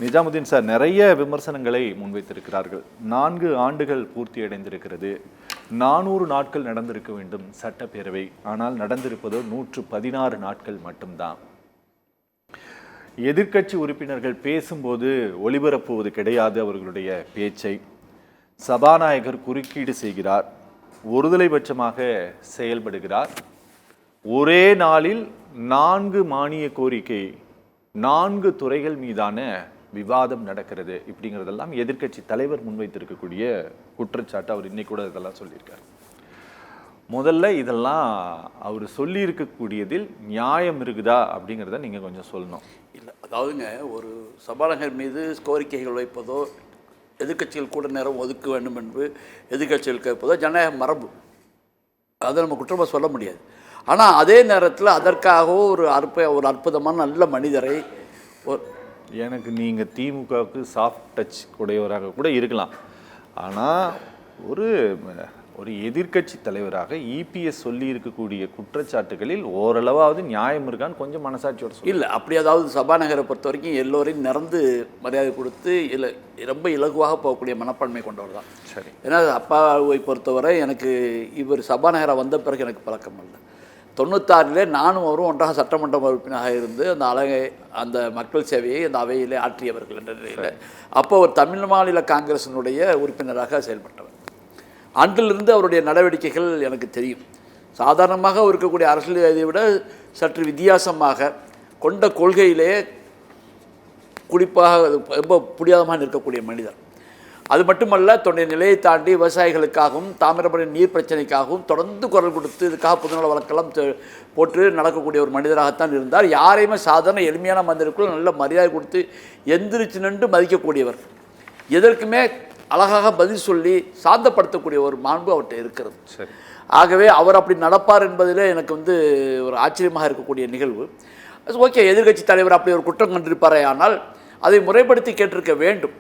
Nizamuddin sir நிறைய விமர்சனங்களை முன்வைத்திருக்கிறார்கள். 4 ஆண்டுகள் பூர்த்தி அடைந்திருக்கிறது. 400 நாட்கள் நடந்திருக்க வேண்டும் சட்டப்பேரவை. ஆனால் நடந்திருப்பதோ 116 நாட்கள் மட்டும்தான். எதிர்க்கட்சி உறுப்பினர்கள் பேசும்போது ஒளிபரப்புவது கிடையாது அவர்களுடைய பேச்சை. சபாநாயகர் குறுக்கீடு செய்கிறார், ஒருதலைபட்சமாக செயல்படுகிறார். ஒரே நாளில் 4 மானிய கோரிக்கை, 4 துறைகள் மீதான விவாதம் நடக்கிறது. இப்படிங்கிறதெல்லாம் எதிர்க்கட்சி தலைவர் முன்வைத்திருக்கக்கூடிய குற்றச்சாட்டு. அவர் இன்னைக்கு கூட இதெல்லாம் சொல்லியிருக்கார். முதல்ல இதெல்லாம் அவர் சொல்லியிருக்கக்கூடியதில் நியாயம் இருக்குதா அப்படிங்கிறத நீங்கள் கொஞ்சம் சொல்லணும். இல்லை, அதாவதுங்க, ஒரு சபாநாயகர் மீது கோரிக்கைகள் வைப்பதோ, எதிர்க்கட்சிகள் கூட நேரம் ஒதுக்க வேண்டும் என்று எதிர்க்கட்சிகள் கேட்பதோ ஜனநாயக மரபு. அதை நம்ம குற்றமாக சொல்ல முடியாது. ஆனால் அதே நேரத்தில் அதற்காக ஒரு அற்புதமான நல்ல மனிதரை எனக்கு நீங்கள் திமுகவுக்கு சாஃப்ட் டச் உடையவராக கூட இருக்கலாம். ஆனால் ஒரு எதிர்க்கட்சி தலைவராக இபிஎஸ் சொல்லி இருக்கக்கூடிய குற்றச்சாட்டுகளில் ஓரளவாவது நியாயம் இருக்கான்னு கொஞ்சம் மனசாட்சியோட சொல்லி. இல்லை, அப்படி அதாவது சபாநாயகரை பொறுத்த வரைக்கும் எல்லோரையும் நிறந்து மரியாதை கொடுத்து ரொம்ப இலகுவாக போகக்கூடிய மனப்பான்மை கொண்டவர் தான். சரி. ஏன்னா அப்பாவை பொறுத்தவரை எனக்கு இவர் சபாநாயகராக வந்த பிறகு எனக்கு பழக்கம் இல்லை. 96 நானும் அவரும் ஒன்றாக சட்டமன்ற உறுப்பினராக இருந்து அந்த மக்கள் சேவையை அந்த அவையிலே ஆற்றியவர்கள் என்ற நிலையில் அப்போ அவர் தமிழ் மாநில காங்கிரசினுடைய உறுப்பினராக செயல்பட்டவர். அன்றிலிருந்து அவருடைய நடவடிக்கைகள் எனக்கு தெரியும். சாதாரணமாக இருக்கக்கூடிய அரசியல்வாதியை விட சற்று வித்தியாசமாக கொண்ட கொள்கையிலே குறிப்பாக ரொம்ப புடியாதமாக நிற்கக்கூடிய மனிதர். அது மட்டுமல்ல, தன்னுடைய நிலையை தாண்டி விவசாயிகளுக்காகவும் தாமிரபரணி நீர் பிரச்சனைக்காகவும் தொடர்ந்து குரல் கொடுத்து இதுக்காக பொதுநல வழக்கெல்லாம் போட்டு நடக்கக்கூடிய ஒரு மனிதராகத்தான் இருந்தார். யாரையுமே சாதாரண எளிமையான மனிதருக்குள்ள நல்ல மரியாதை கொடுத்து எந்திரிச்சு நின்று மதிக்கக்கூடியவர். எதற்குமே அழகாக பதில் சொல்லி சாந்தப்படுத்தக்கூடிய ஒரு மாண்பு அவர்கிட்ட இருக்கிறது. ஆகவே அவர் அப்படி நடப்பார் என்பதில் எனக்கு ஒரு ஆச்சரியமாக இருக்கக்கூடிய நிகழ்வு. ஓகே, எதிர்க்கட்சி தலைவர் அப்படி ஒரு குற்றம் கண்டிருப்பாரே, ஆனால் அதை முறைப்படுத்தி கேட்டிருக்க வேண்டும்.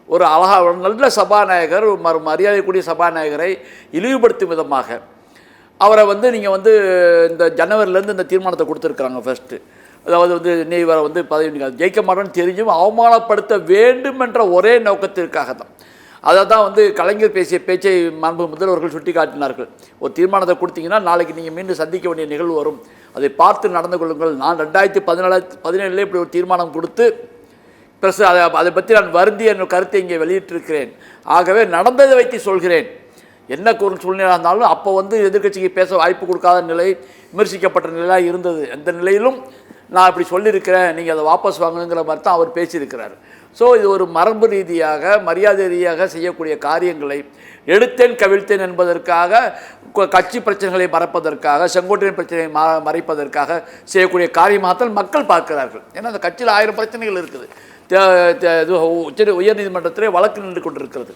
ஒரு அழகாக நல்ல சபாநாயகர், மரியாதைக்குரிய சபாநாயகரை இழிவுபடுத்தும் விதமாக அவரை நீங்கள் இந்த ஜனவரிலேருந்து இந்த தீர்மானத்தை கொடுத்துருக்குறாங்க. ஃபஸ்ட்டு அதாவது நீ இவரை பதவி ஜெயிக்க மாட்டேன்னு தெரிஞ்சும் அவமானப்படுத்த வேண்டும் என்ற ஒரே நோக்கத்திற்காக தான். அதை தான் கலைஞர் பேசிய பேச்சை மாண்பு முதல்வர்கள் சுட்டி காட்டினார்கள். ஒரு தீர்மானத்தை கொடுத்தீங்கன்னா நாளைக்கு நீங்கள் மீண்டும் சந்திக்க வேண்டிய நிகழ்வு வரும், அதை பார்த்து நடந்து கொள்ளுங்கள். நான் 2017 இப்படி ஒரு தீர்மானம் கொடுத்து ப்ளஸ் அதை பற்றி நான் வருந்திய என் கருத்தை இங்கே வெளியிட்டிருக்கிறேன். ஆகவே நடந்ததை வைத்து சொல்கிறேன். என்ன ஒரு சூழ்நிலை இருந்தாலும் அப்போ எதிர்க்கட்சிக்கு பேச வாய்ப்பு கொடுக்காத நிலை, விமர்சிக்கப்பட்ட நிலையாக இருந்தது. எந்த நிலையிலும் நான் இப்படி சொல்லியிருக்கிறேன், நீங்கள் அதை வாபஸ் வாங்கணுங்கிற மாதிரி தான் அவர் பேசியிருக்கிறார். ஸோ இது ஒரு மரபு ரீதியாக மரியாதை ரீதியாக செய்யக்கூடிய காரியங்களை எடுத்தேன் கவிழ்த்தேன் என்பதற்காக, கட்சி பிரச்சனைகளை மறைப்பதற்காக, செங்கோட்டையின் பிரச்சனையை மறைப்பதற்காக செய்யக்கூடிய காரியமாகத்தான் மக்கள் பார்க்கிறார்கள். ஏன்னா அந்த கட்சியில் 1000 பிரச்சனைகள் இருக்குது. உயர்நீதிமன்றத்திலே வழக்கு நின்று கொண்டிருக்கிறது,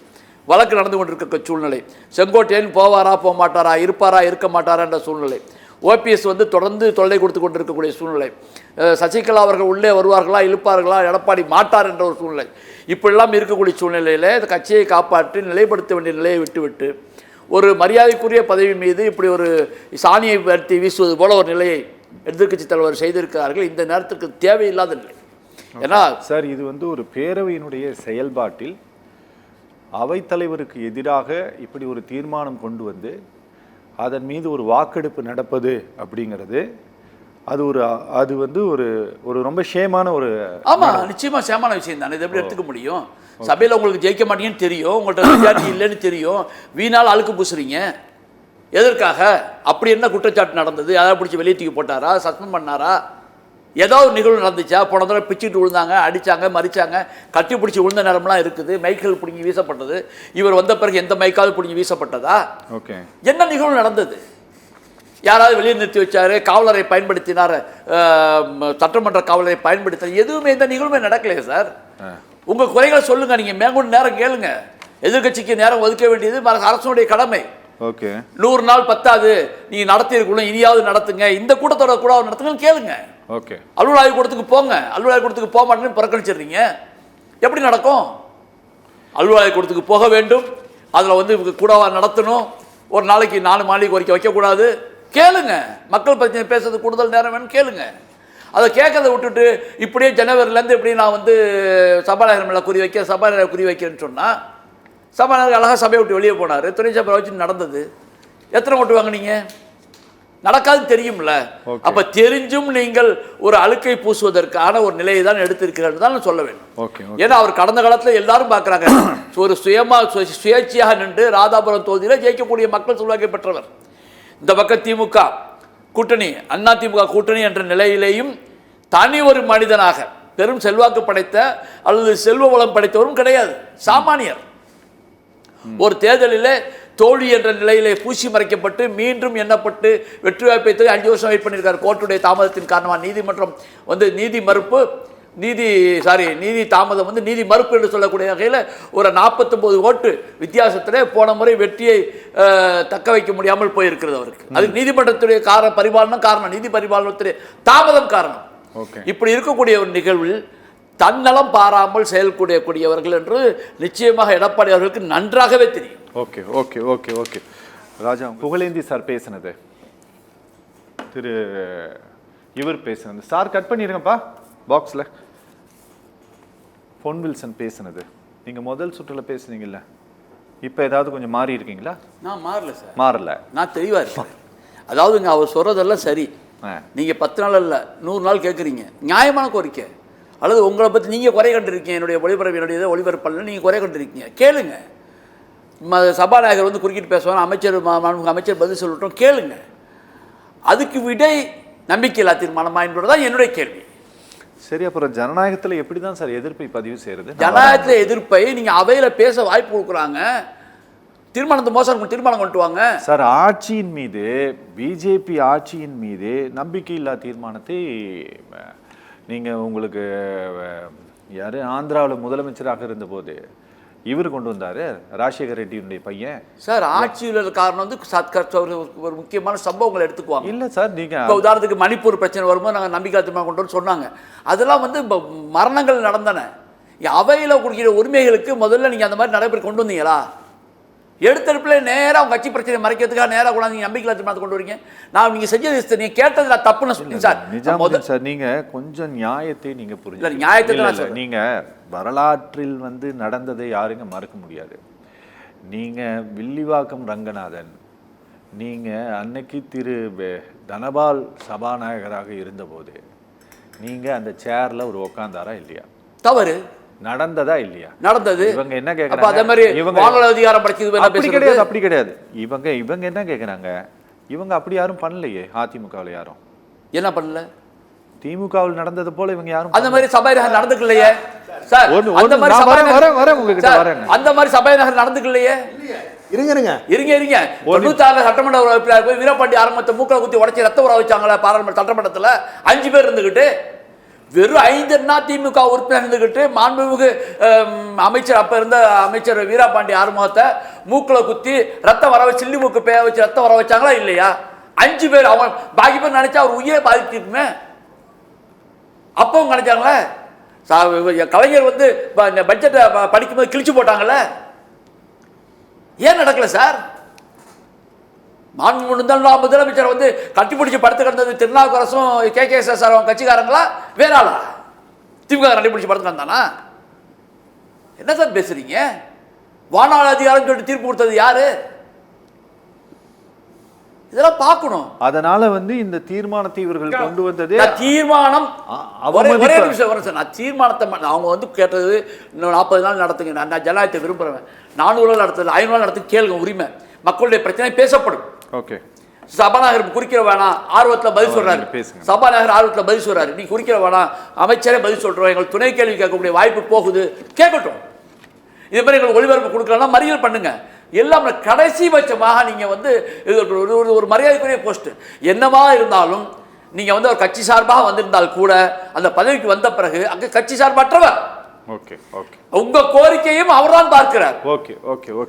வழக்கு நடந்து கொண்டிருக்க சூழ்நிலை. செங்கோட்டையன் போவாரா போக மாட்டாரா, இருப்பாரா இருக்க மாட்டாரா என்ற சூழ்நிலை. ஓபிஎஸ் தொடர்ந்து தொல்லை கொடுத்து கொண்டிருக்கக்கூடிய சூழ்நிலை. சசிகலா அவர்கள் உள்ளே வருவார்களா, இழுப்பார்களா, எடப்பாடி மாட்டார் என்ற ஒரு சூழ்நிலை. இப்படிலாம் இருக்கக்கூடிய சூழ்நிலையில் இந்த கட்சியை காப்பாற்றி நிலைப்படுத்த வேண்டிய நிலையை விட்டுவிட்டு ஒரு மரியாதைக்குரிய பதவி மீது இப்படி ஒரு சாணியை பற்றி வீசுவது போல ஒரு நிலையை எதிர்க்கட்சி தலைவர் செய்திருக்கிறார்கள். இந்த நேரத்துக்கு தேவையில்லாத நிலை. ஏன்னா சார், இது ஒரு பேரவையினுடைய செயல்பாட்டில் அவைத்தலைவருக்கு எதிராக இப்படி ஒரு தீர்மானம் கொண்டு வந்து அதன் மீது ஒரு வாக்கெடுப்பு நடப்பது அப்படிங்கிறது அது ஒரு ரொம்ப ஷேமான ஒரு. ஆமாம், நிச்சயமாக ஷேமான விஷயம் தானே. இதை எப்படி எடுத்துக்க முடியும்? சபையில் உங்களுக்கு ஜெயிக்க மாட்டீங்கன்னு தெரியும், உங்கள்கிட்ட மெஜாரிட்டி இல்லைன்னு தெரியும், வீணால் அழுக்கு பூசுறீங்க. எதற்காக? அப்படி என்ன குற்றச்சாட்டு நடந்தது? அதை பிடிச்சி வெளியே தூக்கி போட்டாரா, சஸ்பெண்ட் பண்ணாரா? ஏதாவது நிகழ்வு நடந்துச்சா? போன தடவை பிச்சுட்டு விழுந்தாங்க, அடித்தாங்க, மறிச்சாங்க, கட்டி பிடிச்சி விழுந்த நேரம்லாம் இருக்குது. மைக்கேல் பிடிங்கி வீசப்பட்டது. இவர் வந்த பிறகு எந்த மைக்காவது பிடிங்கி வீசப்பட்டதா? ஓகே, என்ன நிகழ்வு நடந்தது? யாராவது வெளியே நிறுத்தி வச்சாரு, காவலரை பயன்படுத்தினார், சட்டமன்ற காவலரை பயன்படுத்தினார், எதுவுமே எந்த நிகழ்வுமே நடக்கலையே சார். உங்கள் குறைகளை சொல்லுங்க, நீங்கள் மேற்கொண்டு நேரம் கேளுங்க. எதிர்கட்சிக்கு நேரம் ஒதுக்க வேண்டியது அரசனுடைய கடமை. ஓகே, 100 நாள் பத்தாது, நீங்க நடத்திருக்கணும், இனியாவது நடத்துங்க, இந்த கூட்டத்தோட கூட நடத்துங்கன்னு கேளுங்க. ஓகே, அலுவல் ஆய்வு கூடத்துக்கு போங்க. அலுவல் ஆய்வு கூடத்துக்கு போக மாட்டேன்னு புறக்கணிச்சிடுறீங்க. எப்படி நடக்கும்? அலுவல் ஆய்வு கூடத்துக்கு போக வேண்டும், அதில் கூடவா நடத்தணும், ஒரு நாளைக்கு 4 மாளிகை கோரிக்கை வைக்கக்கூடாது. கேளுங்க, மக்கள் பிரச்சனை பேசுறது கூடுதல் நேரம் வேணும், கேளுங்க. அதை கேட்கறத விட்டுட்டு இப்படியே ஜனவரிலேருந்து இப்படி நான் வந்து சபாநாயகர் மேலே குறி வைக்க சபாநாயகர் குறி வைக்கிறேன்னு சொன்னால் சபாநாயகர் அழகாக சபையை விட்டு வெளியே போனார். துணை சபை வச்சு நடந்தது. எத்தனை ஓட்டு வாங்கினீங்க? நடக்காதுன்னு தெரியும்ல. அப்ப தெரிஞ்சும் நீங்கள் ஒரு அழுக்கை பூசுவதற்கான ஒரு நிலையை தான் எடுத்திருக்கிறது தான் சொல்ல வேண்டும். ஏன்னா அவர் கடந்த காலத்தில் எல்லாரும் பார்க்குறாங்க, ஒரு சுயேட்சையாக நின்று ராதாபுரம் தொகுதியில் ஜெயிக்கக்கூடிய மக்கள் செல்வாக்கை பெற்றவர். இந்த பக்கம் திமுக கூட்டணி, அண்ணா திமுக கூட்டணி என்ற நிலையிலேயும் தனி ஒரு மனிதனாக பெரும் செல்வாக்கு படைத்த அல்லது செல்வ வளம் படைத்தவரும் கிடையாது, சாமானியர். ஒரு தேர்தலில் தோல்வி என்ற நிலையிலே பூசி மறைக்கப்பட்டு மீண்டும் எண்ணப்பட்டு வெற்றி வாய்ப்பை 5 வருஷம் வெயிட் பண்ணியிருக்காரு. கோர்ட்டுடைய தாமதத்தின் காரணமாக நீதிமன்றம் வந்து நீதி தாமதம் வந்து நீதி மறுப்பு என்று சொல்லக்கூடிய வகையில் ஒரு 49 ஓட்டு வித்தியாசத்திலே போன முறை வெற்றியை தக்க வைக்க முடியாமல் போயிருக்கிறது அவருக்கு. அதுக்கு நீதிமன்றத்துடைய காரணம் நீதி பரிபாலனத்துடைய தாமதம் காரணம். இப்படி இருக்கக்கூடிய ஒரு நிகழ்வில் தன்னலம் பாராமல் செயல்படக்கூடியவர்கள் என்று நிச்சயமாக எடப்பாடி அவர்களுக்கு நன்றாகவே தெரியும். ஓகே ஓகே ஓகே ஓகே ராஜா, புகழேந்தி சார் பேசினது, இவர் பேசினது, சார் கட் பண்ணிடுங்கப்பா பாக்ஸில். பொன் வில்சன் பேசினது, நீங்கள் முதல் சுற்றுல பேசுனீங்கல்ல, இப்போ ஏதாவது கொஞ்சம் மாறி இருக்கீங்களா? நான் மாறல சார். மாறல, நான் தெளிவாக இருக்கேன். அதாவதுங்க அவர் சொல்கிறதெல்லாம் சரி. நீங்கள் 10 நாள் இல்லை 100 நாள் கேட்குறீங்க, நியாயமான கோரிக்கை. அல்லது உங்களை பற்றி நீங்கள் குறை கண்டிருக்கீங்க, என்னுடைய ஒளிபரப்பல்ல நீங்கள் குறை கண்டிருக்கீங்க, கேளுங்க. சபாநாயகர் வந்து குறுக்கிட்டு பேசுவாங்க, அமைச்சர் பதில் சொல்லட்டும், கேளுங்க. அதுக்கு விடை நம்பிக்கையில்லா தீர்மானமா என்பதுதான் என்னுடைய கேள்வி. சரி, அப்புறம் ஜனநாயகத்தில் எப்படி தான் சார் எதிர்ப்பை பதிவு செய்யறது? ஜனநாயகத்தில் எதிர்ப்பை நீங்கள் அவையில் பேச வாய்ப்பு கொடுக்குறாங்க, தீர்மானம் கொண்டு வாங்க சார். ஆட்சியின் மீது, பிஜேபி ஆட்சியின் மீது நம்பிக்கையில்லா தீர்மானத்தை நீங்கள் உங்களுக்கு யார் ஆந்திராவில் முதலமைச்சராக இருந்தபோது இவர் கொண்டு வந்தார், ராஜசேகர் ரெட்டியுடைய பையன். சார் ஆட்சியில் காரணம் வந்து ஒரு முக்கியமான சம்பவங்களை எடுத்துக்குவாங்க. இல்லை சார், நீங்கள் இப்போ உதாரணத்துக்கு மணிப்பூர் பிரச்சனை வரும்போது நாங்கள் நம்பிக்கை தீர்மானம் கொண்டு வந்து சொன்னாங்க. அதெல்லாம் வந்து மரணங்கள் நடந்தன. அவையில் கொடுக்கிற உரிமைகளுக்கு முதல்ல நீங்கள் அந்த மாதிரி நடைபெற கொண்டு வந்தீங்களா? எடுத்தெடுப்பில் நேராக அவங்க கட்சி பிரச்சனை மறைக்கிறதுக்காக நேராக கூட நீங்கள் நம்பிக்கை தீர்மானத்தை கொண்டு வரீங்க. நீங்கள் செஞ்சது நீங்கள் கேட்டது தப்புன்னு சொன்னீங்க சார். நிஜாமுதீன் சார், நீங்கள் கொஞ்சம் நியாயத்தை நீங்கள் புரிஞ்சு, நியாயத்தை நீங்கள் வரலாற்றில் வந்து நடந்ததை யாருங்க மறக்க முடியாது. நீங்கள் வில்லிவாக்கம் ரங்கநாதன், நீங்கள் அன்னைக்கு தனபால் சபாநாயகராக இருந்தபோது நீங்கள் அந்த சேர்ல ஒரு உட்காந்தாரா இல்லையா? தவறு நடந்ததா இல்லையா? நடந்தது. இவங்க என்ன கேக்குறாங்க? அப்படி கிடையாது. இவங்க என்ன கேக்குறாங்க? இவங்க அப்படி யாரும் பண்ணலையே. அதிமுகவில் யாரும் என்ன பண்ணல? திமுகவில் நடந்தது போல இவங்க யாரும் அந்த மாதிரி சபாநாயகர் நடந்துக்கலையே சார். அந்த மாதிரி சபாநாயகர் நடந்துக்கலையே. இருங்க 96 சட்டமன்ற உறுப்பினர் போய் வீரபாண்டி ஆரம்பத்தை மூக்கல குத்தி உடைச்சி ரத்த உற வச்சாங்களா பாராளுமன்ற சட்டமன்றத்தில் 5 பேர் இருந்துகிட்டு, வெறும் 5 திமுக உறுப்பினர் இருந்துகிட்டு மாண்புமிகு அமைச்சர் அப்ப இருந்த அமைச்சர் வீரபாண்டி ஆறுமுகத்தை மூக்கில் குத்தி ரத்தம் வர வச்சு, சில்லி மூக்கு பேய வச்சு ரத்தம் வர வச்சாங்களா இல்லையா? 5 பேர். அவன் பாக்கி பேர் நினைச்சா அவர் உயிரை பாதிச்சிருக்குமே. அப்பவும் நினைச்சாங்களே. கலைஞர் வந்து பட்ஜெட்டை படிக்கும்போது கிழிச்சு போட்டாங்கல்ல, ஏன் நடக்கல சார்? முதலமைச்சர் வந்து கட்டிப்பிடிச்சு படுத்து கிடந்தது திருநாவுக்கரசும் KKS கட்சிக்காரங்களா வேற ஆளா? திமுக கட்டிப்பிடிச்சு படுத்து கிடந்தானா? என்ன சார் பேசுறீங்க? வானாள அதிகாரம் சொல்லிட்டு தீர்ப்பு கொடுத்தது யாரு? இதெல்லாம் பார்க்கணும். அதனால வந்து இந்த தீர்மானத்தை இவர்கள் கொண்டு வந்தது தீர்மானம் ஒரே நிமிஷம் வரும் சார். நான் தீர்மானத்தை அவங்க வந்து கேட்டது 40 நாள் நடத்துங்க, நான் ஜனநாயகத்தை விரும்புறேன், 400 நாள் நடத்துது, 500 நாள் நடத்து கேளுங்க, உரிமை, மக்களுடைய பிரச்சனை பேசப்படும். ஓகே, சபாநாயகர் குறிக்கிற வேணாம், ஆர்வத்தில் பதில் சொல்றாரு. சபாநாயகர் ஆர்வத்தில் பதில் சொல்றாரு, நீ குறிக்கிற வேணாம், அமைச்சரே பதில் சொல்றோம், எங்களுக்கு துணை கேள்வி கேட்கக்கூடிய வாய்ப்பு போகுது, கேட்கட்டும். இதே மாதிரி எங்களுக்கு ஒளிபரப்பு கொடுக்கலாம், மறியல் பண்ணுங்க. எல்லாம் கடைசி பட்சமாக நீங்க வந்து ஒரு மரியாதைக்குரிய போஸ்ட் என்னவா இருந்தாலும் நீங்க வந்து ஒரு கட்சி சார்பாக வந்திருந்தால் கூட அந்த பதவிக்கு வந்த பிறகு அங்க கட்சி சார்பற்றவர். ஓகே ஓகே, உங்க கோரிக்கையும் அவர்தான் பார்க்கிறார். Okay okay okay.